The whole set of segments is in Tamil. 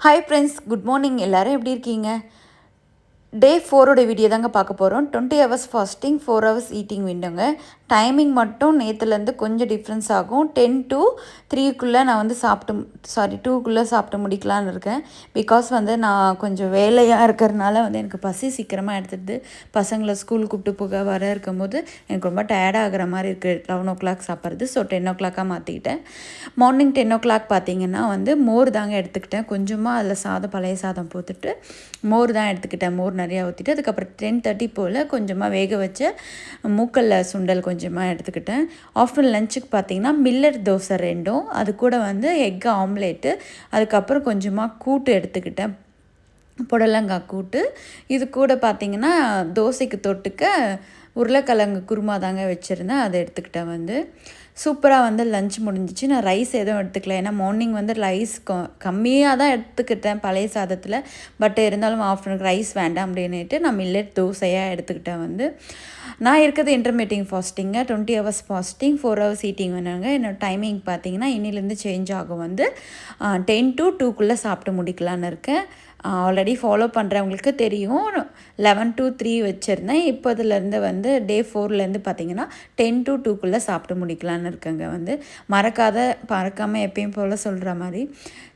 Hi friends, good morning. எல்லோரும் எப்படி இருக்கீங்க? டே 4 வீடியோ தாங்க பார்க்க போகிறோம். 20 ஹவர்ஸ் ஃபாஸ்டிங், 4 ஹவர்ஸ் ஈட்டிங் விண்டோங்க. டைமிங் மட்டும் நேற்றுலேருந்து கொஞ்சம் டிஃப்ரென்ஸ் ஆகும். 10 to 3க்குள்ளே நான் வந்து 2க்குள்ளே சாப்பிட்டு முடிக்கலான்னு இருக்கேன். பிகாஸ் வந்து நான் கொஞ்சம் வேலையாக இருக்கிறதுனால வந்து எனக்கு பசி சீக்கிரமாக எடுத்துடுது. பசங்களை ஸ்கூல் கூப்பிட்டு போக வர இருக்கும்போது எனக்கு ரொம்ப டயர்ட் ஆகிற மாதிரி இருக்குது 11 சாப்பிட்றது. ஸோ 10 மாற்றிக்கிட்டேன். மார்னிங் 10 பார்த்தீங்கன்னா வந்து மோர் தாங்க எடுத்துக்கிட்டேன். கொஞ்சமாக அதில் பழைய சாதம் போட்டுட்டு மோர் தான் எடுத்துக்கிட்டேன். மோர் நிறையா ஊற்றிட்டு அதுக்கப்புறம் 10:30 போல் கொஞ்சமாக வேக வச்ச மூக்கல்ல சுண்டல் கொஞ்சமாக எடுத்துக்கிட்டேன். ஆஃப்டர்நூன் லஞ்சுக்கு பார்த்திங்கன்னா மில்லட் தோசை 2, அது கூட வந்து எக் ஆம்லேட்டு, அதுக்கப்புறம் கொஞ்சமாக கூட்டு எடுத்துக்கிட்டேன், புடலங்காய் கூட்டு. இது கூட பார்த்திங்கன்னா தோசைக்கு தொட்டுக்க உருளைக்கிழங்கு குருமா தாங்க வச்சுருந்தேன், அதை எடுத்துக்கிட்டேன். வந்து சூப்பராக வந்து லஞ்ச் முடிஞ்சிச்சு. நான் ரைஸ் எதுவும் எடுத்துக்கல, ஏன்னா மார்னிங் வந்து ரைஸ் கம்மியாக தான் எடுத்துக்கிட்டேன் பழைய சாதத்தில். பட் இருந்தாலும் ஆஃப்டர்நூன் ரைஸ் வேண்டாம் அப்படின்னுட்டு நான் மில்லட் தோசையாக எடுத்துக்கிட்டேன். வந்து நான் இருக்கிறது இன்டர்மீடியட் ஃபாஸ்டிங்க, 20 ஹவர்ஸ் ஃபாஸ்டிங், 4 ஹவர்ஸ் ஈட்டிங் வேணாங்க. என்னோடய டைமிங் பார்த்திங்கன்னா இன்னிலேருந்து சேஞ்ச் ஆகும். வந்து 10 to 2க்குள்ளே சாப்பிட்டு முடிக்கலான்னு இருக்கேன். ஆல்ரெடி ஃபாலோ பண்ணுறவங்களுக்கு தெரியும், 11 to 3 வச்சுருந்தேன். இப்போதுலேருந்து வந்து டே 4லேருந்து பார்த்திங்கன்னா 10 to 2க்குள்ளே சாப்பிட்டு முடிக்கலான்னு இருக்கேங்க. வந்து மறக்காமல் எப்பயும் போல் சொல்கிற மாதிரி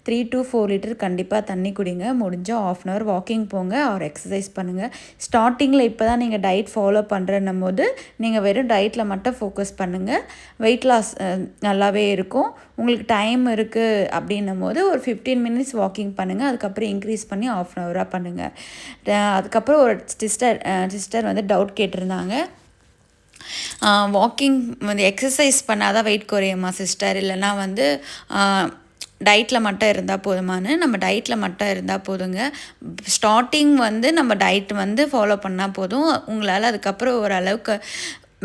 3 to 4 லிட்டர் கண்டிப்பாக தண்ணி குடிங்க. முடிஞ்சால் 1/2 hour வாக்கிங் போங்க, ஆர் எக்ஸசைஸ் பண்ணுங்கள். ஸ்டார்டிங்கில் இப்போ தான் நீங்கள் டயட் ஃபாலோ பண்ணுறன்னும் போது நீங்கள் வெறும் டயட்டில் மட்டும் ஃபோக்கஸ் பண்ணுங்கள். வெயிட் லாஸ் நல்லாவே இருக்கும். உங்களுக்கு டைம் இருக்குது அப்படின்னும் போது ஒரு 15 minutes வாக்கிங் பண்ணுங்கள். அதுக்கப்புறம் இன்க்ரீஸ் பண்ணி 1/2 hour பண்ணுங்கள். அதுக்கப்புறம் ஒரு சிஸ்டர் வந்து டவுட் கேட்டிருந்தாங்க, வாக்கிங் வந்து எக்ஸசைஸ் பண்ணால் தான் வெயிட் குறையுமா சிஸ்டர், இல்லைனா வந்து டயட்டில் மட்டும் இருந்தால் போதுமானு. நம்ம டயட்டில் மட்டும் இருந்தால் போதுங்க. ஸ்டார்டிங் வந்து நம்ம டயட் வந்து ஃபாலோ பண்ணால் போதும். உங்களால் அதுக்கப்புறம் ஓரளவுக்கு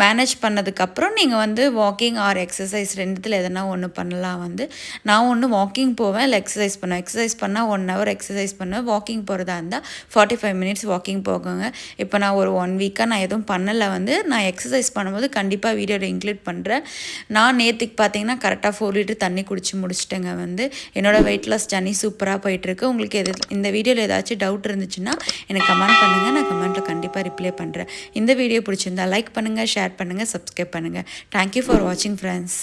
மேனேஜ் பண்ணதுக்கப்புறம் நீங்கள் வந்து வாக்கிங் ஆர் எக்ஸசைஸ் ரெண்டுத்தில் எதனா ஒன்று பண்ணலாம். வந்து நான் ஒன்று வாக்கிங் போவேன், இல்லை எக்ஸசைஸ் பண்ணுவேன். எக்ஸசைஸ் பண்ணால் 1 hour எக்ஸசைஸ் பண்ணுவேன். வாக்கிங் போகிறதா இருந்தால் 45 minutes வாக்கிங் போகுங்க. இப்போ நான் ஒரு 1 week நான் எதுவும் பண்ணலை. வந்து நான் எக்ஸசைஸ் பண்ணும்போது கண்டிப்பாக வீடியோவில் இன்க்ளூட் பண்ணுறேன். நான் நேற்றுக்கு பார்த்தீங்கன்னா கரெக்டாக 4 லிட்டர் தண்ணி குடிச்சு முடிச்சிட்டேங்க. வந்து என்னோடய வெயிட் லாஸ் ஜர்னி சூப்பராக போயிட்டுருக்கு. உங்களுக்கு இந்த வீடியோவில் ஏதாச்சும் டவுட் இருந்துச்சுன்னா எனக்கு கமெண்ட் பண்ணுங்கள். நான் கமெண்ட்டில் கண்டிப்பாக ரிப்ளை பண்ணுறேன். இந்த வீடியோ பிடிச்சிருந்தா லைக் பண்ணுங்கள், ஷேர் பண்ணுங்கள், சப்ஸ்கிரைப் பண்ணுங்கள். தேங்க்யூ ஃபார் வாட்சிங் ஃப்ரெண்ட்ஸ்.